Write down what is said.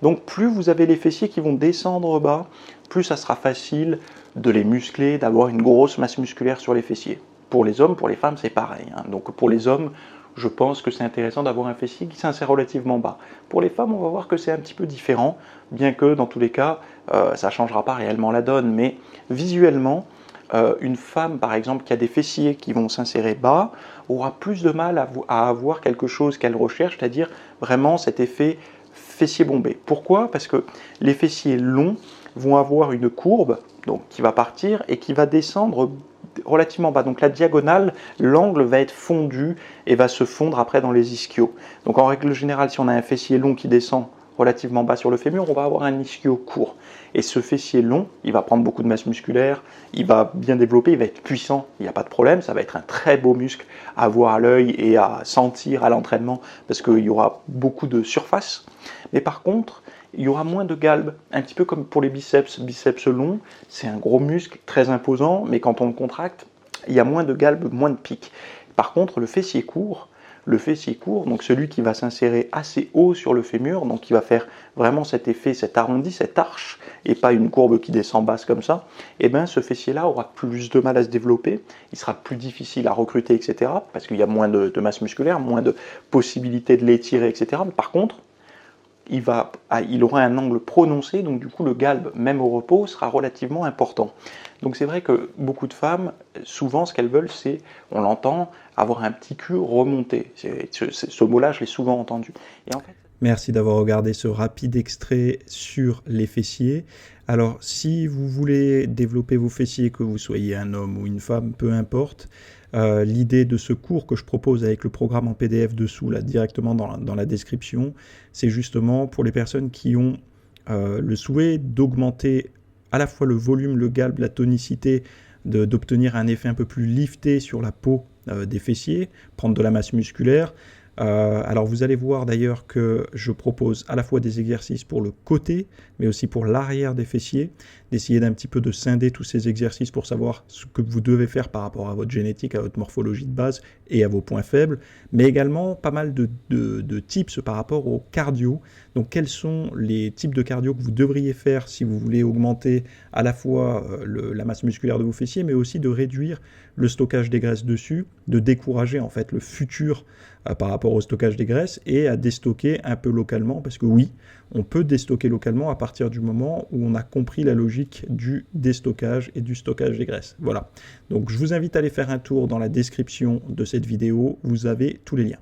Donc plus vous avez les fessiers qui vont descendre bas, plus ça sera facile de les muscler, d'avoir une grosse masse musculaire sur les fessiers. Pour les hommes, pour les femmes, c'est pareil. Donc pour les hommes, je pense que c'est intéressant d'avoir un fessier qui s'insère relativement bas. Pour les femmes, on va voir que c'est un petit peu différent, bien que dans tous les cas, ça ne changera pas réellement la donne. Mais visuellement, une femme, par exemple, qui a des fessiers qui vont s'insérer bas, aura plus de mal à avoir quelque chose qu'elle recherche, c'est-à-dire vraiment cet effet fessier bombé. Pourquoi? Parce que les fessiers longs vont avoir une courbe donc, qui va partir et qui va descendre relativement bas. Donc la diagonale, l'angle va être fondu et va se fondre après dans les ischios. Donc en règle générale, si on a un fessier long qui descend relativement bas sur le fémur, on va avoir un ischio court. Et ce fessier long, il va prendre beaucoup de masse musculaire, il va bien développer, il va être puissant, il n'y a pas de problème, ça va être un très beau muscle à voir à l'œil et à sentir à l'entraînement parce qu'il y aura beaucoup de surface. Mais par contre, il y aura moins de galbe, un petit peu comme pour les biceps. Biceps longs, c'est un gros muscle très imposant, mais quand on le contracte, il y a moins de galbe, moins de pic. Par contre, le fessier court, donc celui qui va s'insérer assez haut sur le fémur, donc qui va faire vraiment cet effet, cet arrondi, cette arche, et pas une courbe qui descend basse comme ça, et bien ce fessier-là aura plus de mal à se développer, il sera plus difficile à recruter, etc., parce qu'il y a moins de masse musculaire, moins de possibilités de l'étirer, etc. Mais par contre, il aura un angle prononcé, donc du coup le galbe, même au repos, sera relativement important. Donc c'est vrai que beaucoup de femmes, souvent ce qu'elles veulent, c'est, on l'entend, avoir un petit cul remonté. Ce mot-là, je l'ai souvent entendu. Et en fait... Merci d'avoir regardé ce rapide extrait sur les fessiers. Alors, si vous voulez développer vos fessiers, que vous soyez un homme ou une femme, peu importe, l'idée de ce cours que je propose avec le programme en PDF dessous, là, directement dans la description, c'est justement pour les personnes qui ont le souhait d'augmenter à la fois le volume, le galbe, la tonicité, d'obtenir un effet un peu plus lifté sur la peau des fessiers, prendre de la masse musculaire. Alors vous allez voir d'ailleurs que je propose à la fois des exercices pour le côté, mais aussi pour l'arrière des fessiers, d'essayer d'un petit peu de scinder tous ces exercices pour savoir ce que vous devez faire par rapport à votre génétique, à votre morphologie de base et à vos points faibles, mais également pas mal de tips par rapport au cardio. Donc quels sont les types de cardio que vous devriez faire si vous voulez augmenter à la fois la masse musculaire de vos fessiers, mais aussi de réduire le stockage des graisses dessus, de décourager en fait le futur par rapport au stockage des graisses et à déstocker un peu localement, parce que oui, on peut déstocker localement à partir du moment où on a compris la logique du déstockage et du stockage des graisses. Voilà, donc je vous invite à aller faire un tour dans la description de cette vidéo, vous avez tous les liens.